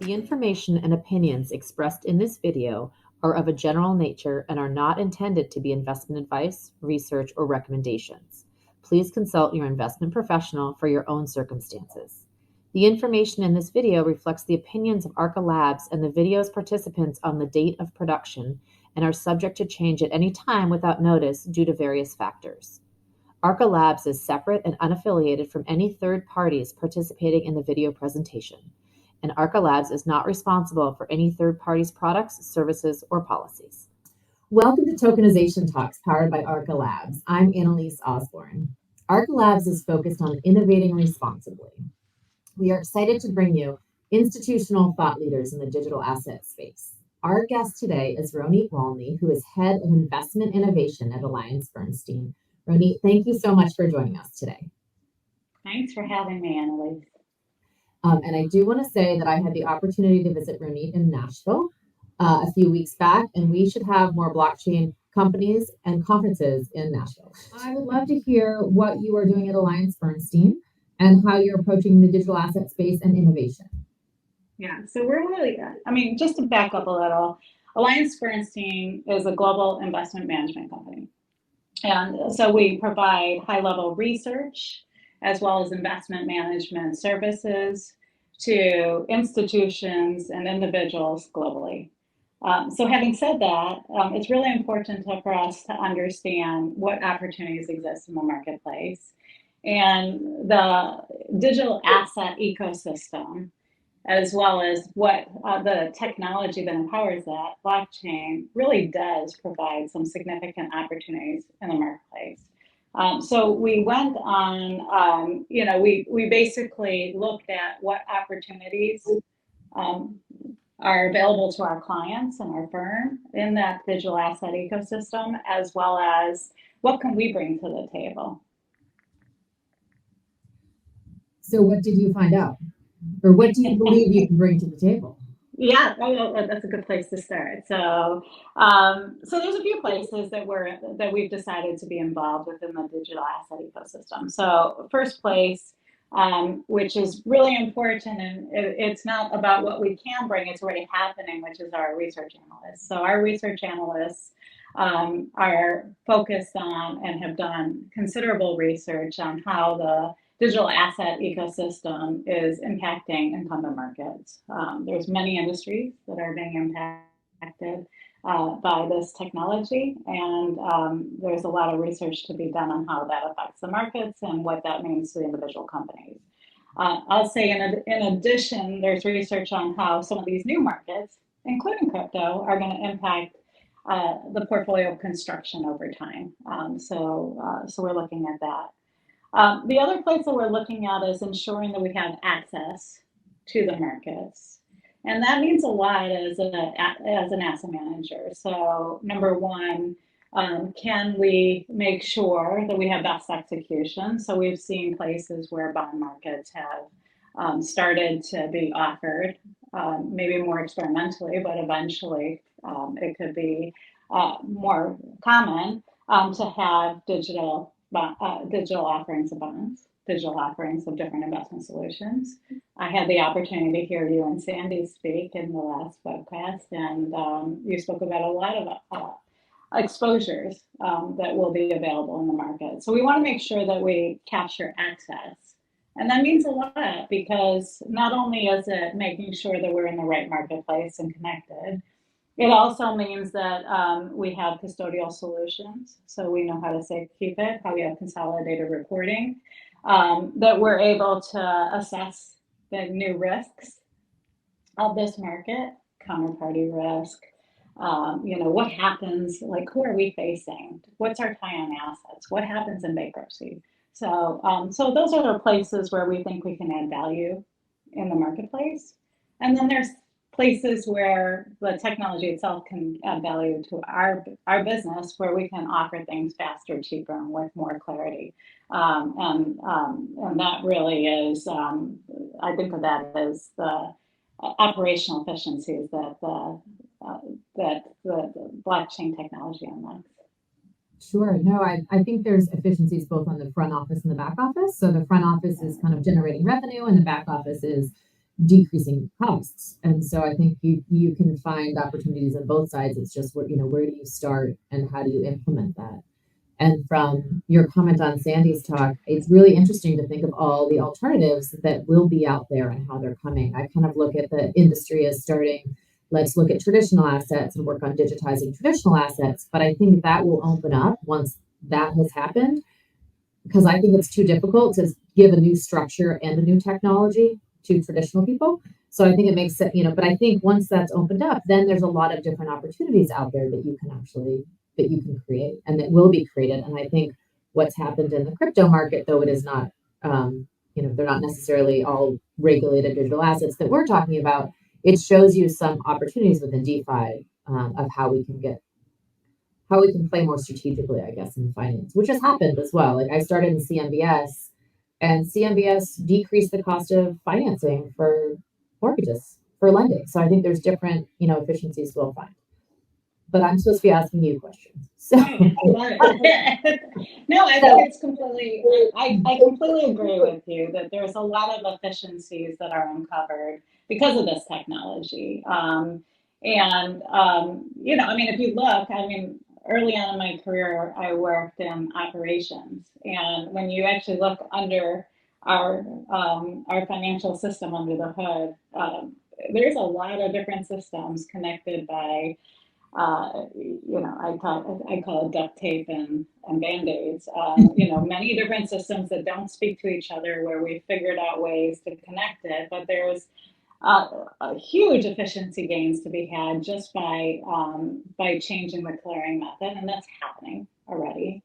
The information and opinions expressed in this video are of a general nature and are not intended to be investment advice, research, or recommendations. Please consult your investment professional for your own circumstances. The information in this video reflects the opinions of Arca Labs and the video's participants on the date of production and are subject to change at any time without notice due to various factors. Arca Labs is separate and unaffiliated from any third parties participating in the video presentation, and Arca Labs is not responsible for any third parties' products, services, or policies. Welcome to Tokenization Talks, powered by Arca Labs. I'm Annelise Osborne. Arca Labs is focused on innovating responsibly. We are excited to bring you institutional thought leaders in the digital asset space. Our guest today is Ronit Walny, who is Head of Investment Innovation at AllianceBernstein. Ronit, thank you so much for joining us today. Thanks for having me, Annelise. And I do want to say that I had the opportunity to visit Ronit in Nashville a few weeks back, and we should have more blockchain companies and conferences in Nashville. I would love to hear what you are doing at AllianceBernstein and how you're approaching the digital asset space and innovation. Yeah, so we're really, just to back up a little, AllianceBernstein is a global investment management company. And so we provide high-level research as well as investment management services to institutions and individuals globally. So having said that, it's really important for us to understand what opportunities exist in the marketplace. And the digital asset ecosystem, as well as what the technology that empowers that, blockchain, really does provide some significant opportunities in the marketplace. So we went on, we basically looked at what opportunities are available to our clients and our firm in that digital asset ecosystem, as well as what can we bring to the table. So what did you find out? Or what do you believe you can bring to the table? Yeah, that's a good place to start. So there's a few places that we've decided to be involved within the digital asset ecosystem. So first place, which is really important, and it's not about what we can bring, it's already happening, which is our research analysts. So our research analysts are focused on and have done considerable research on how the digital asset ecosystem is impacting incumbent markets. There's many industries that are being impacted by this technology, and there's a lot of research to be done on how that affects the markets and what that means to the individual companies. I'll say in addition, there's research on how some of these new markets, including crypto, are going to impact the portfolio of construction over time. So we're looking at that. The other place that we're looking at is ensuring that we have access to the markets. And that means a lot as an asset manager. So number one, can we make sure that we have best execution? So we've seen places where bond markets have started to be offered, maybe more experimentally, but eventually it could be more common to have digital offerings of bonds, digital offerings of different investment solutions. I had the opportunity to hear you and Sandy speak in the last webcast, and you spoke about a lot of exposures that will be available in the market. So we want to make sure that we capture access. And that means a lot, because not only is it making sure that we're in the right marketplace and connected, it also means that we have custodial solutions, so we know how to keep it, how we have consolidated reporting, that we're able to assess the new risks of this market, counterparty risk, what happens, like who are we facing? What's our tie on assets? What happens in bankruptcy? So those are the places where we think we can add value in the marketplace. And then there's places where the technology itself can add value to our business, where we can offer things faster, cheaper, and with more clarity. And that really is, I think of that as the operational efficiencies that the blockchain technology unlocks. Sure. No, I think there's efficiencies both on the front office and the back office. So the front office is kind of generating revenue, and the back office is decreasing costs. And so I think you can find opportunities on both sides. It's just where, where do you start and how do you implement that? And from your comment on Sandy's talk, it's really interesting to think of all the alternatives that will be out there and how they're coming. I kind of look at the industry as starting, let's look at traditional assets and work on digitizing traditional assets. But I think that will open up once that has happened, because I think it's too difficult to give a new structure and a new technology to traditional people. So I think it makes it, but I think once that's opened up, then there's a lot of different opportunities out there that you can actually that you can create and that will be created. And I think what's happened in the crypto market, though it is not, they're not necessarily all regulated digital assets that we're talking about. It shows you some opportunities within DeFi of how we can play more strategically, I guess, in finance, which has happened as well. Like I started in CMBS, and CMBS decreased the cost of financing for mortgages, for lending. So I think there's different, efficiencies we'll find. But I'm supposed to be asking you questions. So no, I think it's completely, I completely agree with you that there's a lot of efficiencies that are uncovered because of this technology. If you look, early on in my career, I worked in operations. And when you actually look under our financial system under the hood, there's a lot of different systems connected by I call it duct tape and band-aids. Many different systems that don't speak to each other where we figured out ways to connect it, but there's huge efficiency gains to be had just by changing the clearing method, and that's happening already,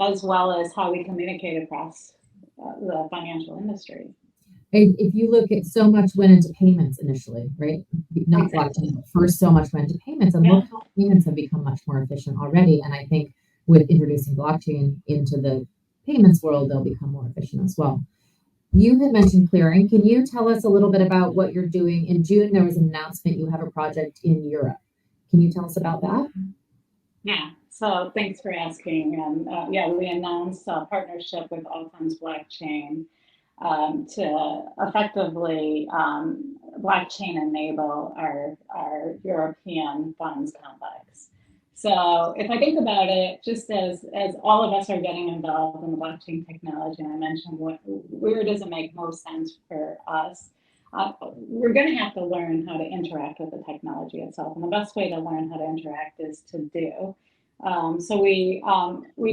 as well as how we communicate across the financial industry. If you look at, so much went into payments initially, right? Not Exactly. blockchain, but first so much went into payments, and look how payments have become much more efficient already. And I think with introducing blockchain into the payments world, they'll become more efficient as well. You had mentioned clearing. Can you tell us a little bit about what you're doing? In June, there was an announcement you have a project in Europe. Can you tell us about that? Yeah, so thanks for asking. And we announced a partnership with Allfunds Blockchain to effectively blockchain enable our European funds complex. So if I think about it, just as all of us are getting involved in the blockchain technology, and I mentioned where does it make most sense for us, we're going to have to learn how to interact with the technology itself. And the best way to learn how to interact is to do. So we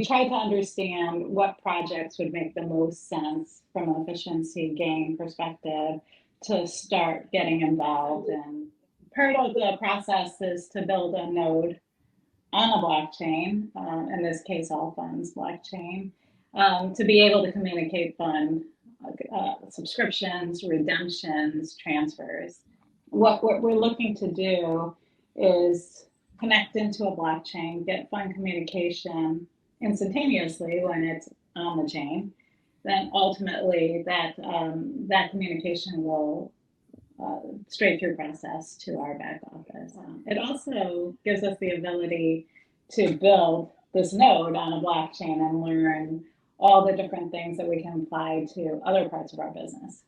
tried to understand what projects would make the most sense from an efficiency gain perspective to start getting involved. And part of the process is to build a node on a blockchain, in this case, Allfunds blockchain, to be able to communicate fund subscriptions, redemptions, transfers. What we're looking to do is connect into a blockchain, get fund communication instantaneously when it's on the chain. Then ultimately that communication will straight through process to our back office. It also gives us the ability to build this node on a blockchain and learn all the different things that we can apply to other parts of our business.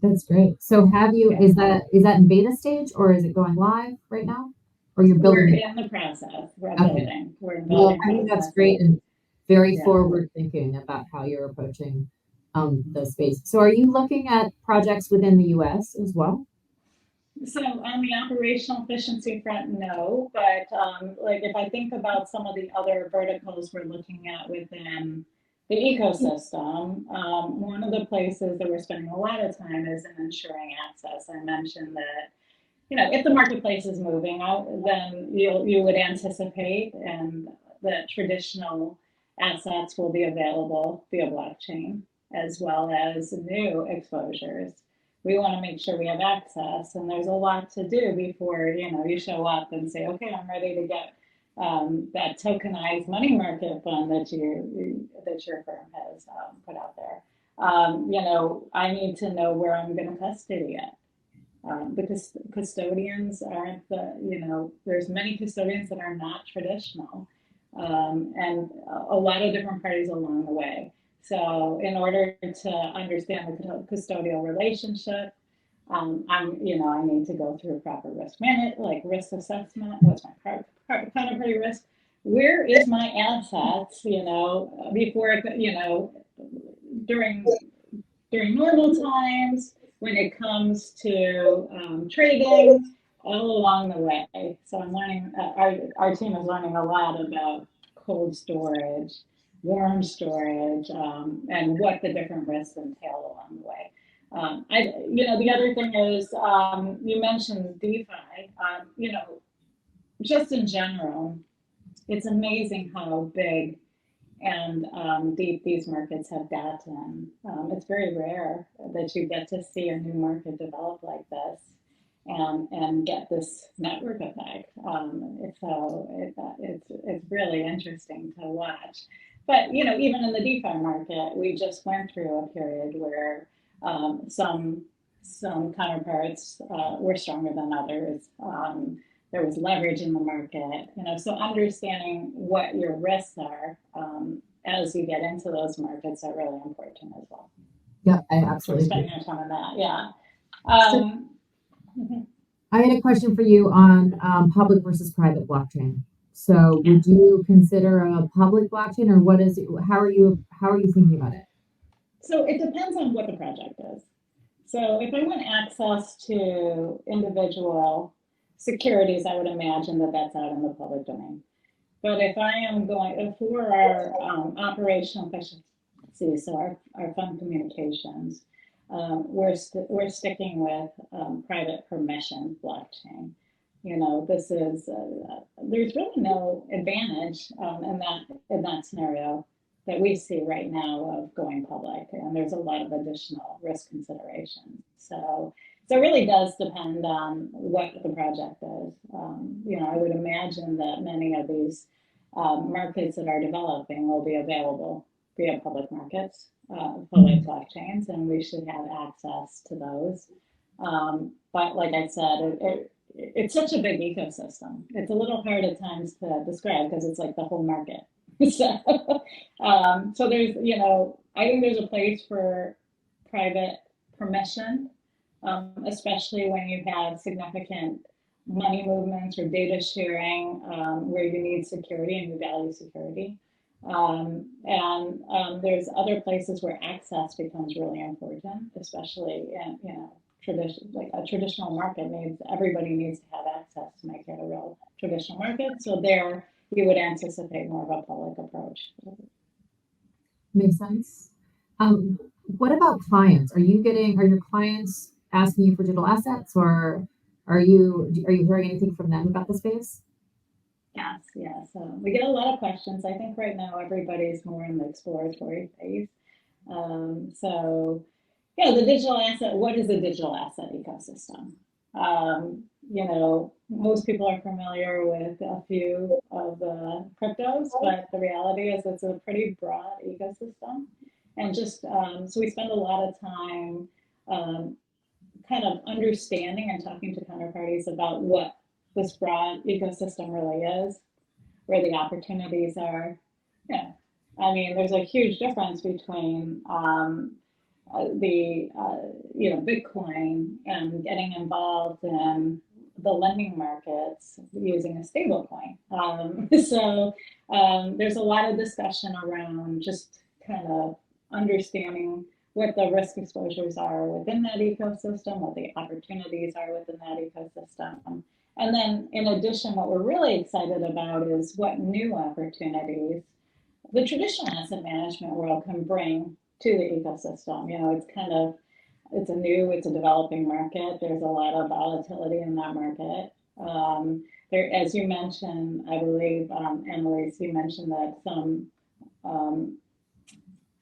That's great. So is that in beta stage or is it going live right now? Or you're building We're in the process. We're building. We're building. I think that's great and very forward thinking about how you're approaching the space. So are you looking at projects within the US as well? So on the operational efficiency front, no, but if I think about some of the other verticals we're looking at within the ecosystem, one of the places that we're spending a lot of time is in ensuring access. I mentioned that, if the marketplace is moving out, then you would anticipate and that traditional assets will be available via blockchain as well as new exposures. We want to make sure we have access, and there's a lot to do before you show up and say, okay, I'm ready to get that tokenized money market fund that your firm has put out there. I need to know where I'm going to custody it. Because custodians aren't there's many custodians that are not traditional, and a lot of different parties along the way. So in order to understand the custodial relationship, I need to go through proper risk management, like risk assessment. What's my counterparty risk? Where is my assets? Before, during normal times, when it comes to trading, all along the way. So I'm learning. Our team is learning a lot about cold storage, warm storage, and what the different risks entail along the way. The other thing is, you mentioned DeFi. Just in general, it's amazing how big and deep these markets have gotten. It's very rare that you get to see a new market develop like this and get this network effect. It's really interesting to watch. But even in the DeFi market, we just went through a period where some counterparts were stronger than others. There was leverage in the market, so understanding what your risks are as you get into those markets are really important as well. Yeah, I absolutely. So spending your time on that, yeah. I had a question for you on public versus private blockchain. So, would you consider a public blockchain, or what is it? How are you thinking about it? So it depends on what the project is. So if I want access to individual securities, I would imagine that that's out in the public domain. But if for our operational efficiencies, so our fund communications, we're sticking with private permission blockchain. This is there's really no advantage in that scenario that we see right now of going public, and there's a lot of additional risk considerations. So it really does depend on what the project is. I would imagine that many of these markets that are developing will be available via public markets, public blockchains, and we should have access to those. But like I said, it's such a big ecosystem. It's a little hard at times to describe because it's like the whole market. So there's, I think there's a place for private permission, especially when you have significant money movements or data sharing where you need security and you value security. There's other places where access becomes really important, especially in, like a traditional market everybody needs to have access to make it a real traditional market. So there you would anticipate more of a public approach. Makes sense. What about clients? Are your clients asking you for digital assets, or are you hearing anything from them about the space? Yes. We get a lot of questions. I think right now everybody's more in the exploratory phase. The digital asset, what is a digital asset ecosystem? Most people are familiar with a few of the cryptos, but the reality is it's a pretty broad ecosystem. And just so we spend a lot of time kind of understanding and talking to counterparties about what this broad ecosystem really is, where the opportunities are. There's a huge difference between Bitcoin and getting involved in the lending markets using a stable coin. There's a lot of discussion around just kind of understanding what the risk exposures are within that ecosystem, what the opportunities are within that ecosystem. And then in addition, what we're really excited about is what new opportunities the traditional asset management world can bring to the ecosystem. It's a developing market. There's a lot of volatility in that market. As you mentioned, I believe, Annelise, you mentioned that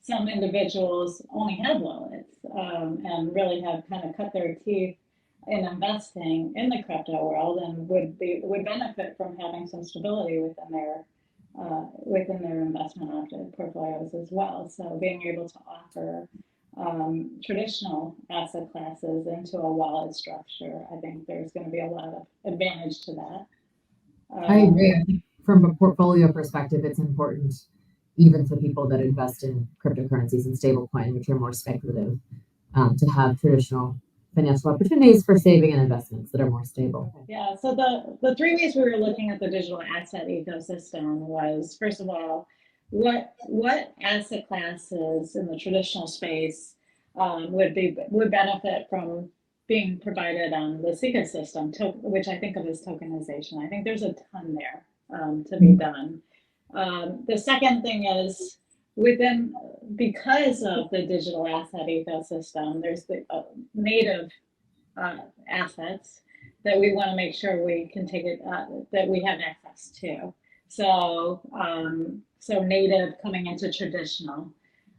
some individuals only have wallets and really have kind of cut their teeth in investing in the crypto world and would benefit from having some stability within their investment portfolios as well. So being able to offer traditional asset classes into a wallet structure, I think there's going to be a lot of advantage to that. I agree. I think from a portfolio perspective, it's important, even for people that invest in cryptocurrencies and stablecoin, which are more speculative, to have traditional financial opportunities for saving and investments that are more stable. Yeah, so the three ways we were looking at the digital asset ecosystem was, first of all, what asset classes in the traditional space would benefit from being provided on this ecosystem, which I think of as tokenization. I think there's a ton there to be done. The second thing is because of the digital asset ecosystem, there's the native assets that we want to make sure we can take it that we have access to. So native coming into traditional,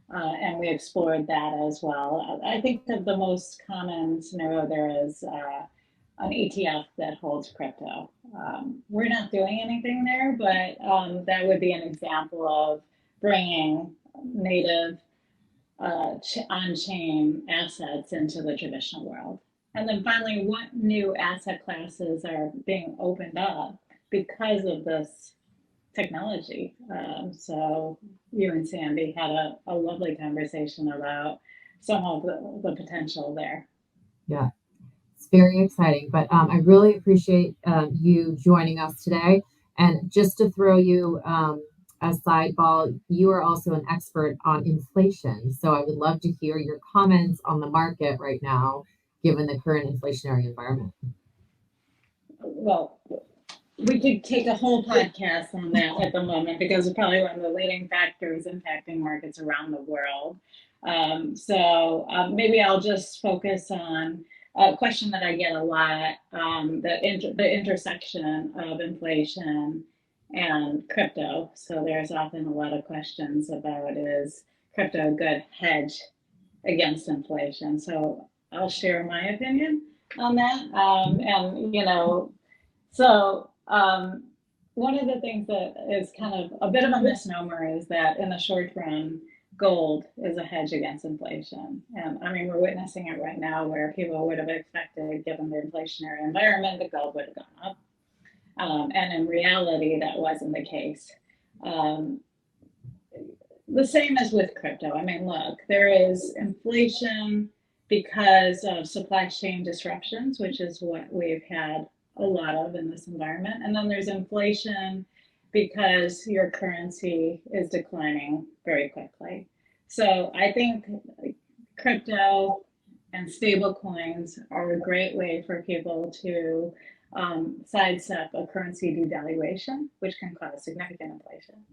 and we explored that as well. I think that the most common scenario there is an ETF that holds crypto. We're not doing anything there, but that would be an example of bringing native on-chain assets into the traditional world. And then finally, what new asset classes are being opened up because of this technology? So you and Sandy had a lovely conversation about some of the potential there. Yeah, it's very exciting. But I really appreciate you joining us today. And just to throw you a sideball, you are also an expert on inflation. So I would love to hear your comments on the market right now, given the current inflationary environment. Well, we could take a whole podcast on that at the moment because it's probably one of the leading factors impacting markets around the world. So maybe I'll just focus on a question that I get a lot, the intersection of inflation and crypto. So there's often a lot of questions about, is crypto a good hedge against inflation? So I'll share my opinion on that. One of the things that is kind of a bit of a misnomer is that in the short run, gold is a hedge against inflation. And I mean, we're witnessing it right now where people would have expected, given the inflationary environment, that gold would have gone up. And in reality, that wasn't the case. The same as with crypto. I mean, look, there is inflation because of supply chain disruptions, which is what we've had a lot of in this environment. And then there's inflation because your currency is declining very quickly. So I think crypto and stable coins are a great way for people to sidestep a currency devaluation, which can cause significant inflation.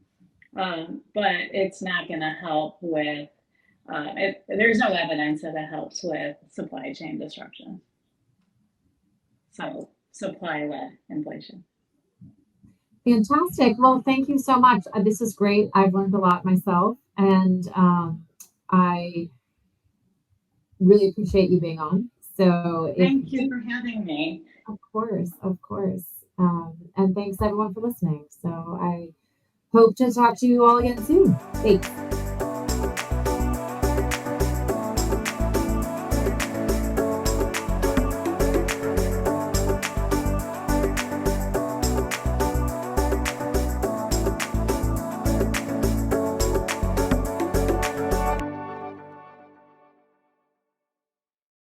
But it's not going to help with, there's no evidence that it helps with supply chain disruption. So supply-led inflation. Fantastic. Well, thank you so much. This is great. I've learned a lot myself, and I really appreciate you being on. So thank you for having me. Of course. And thanks everyone for listening. So I hope to talk to you all again soon. Thanks.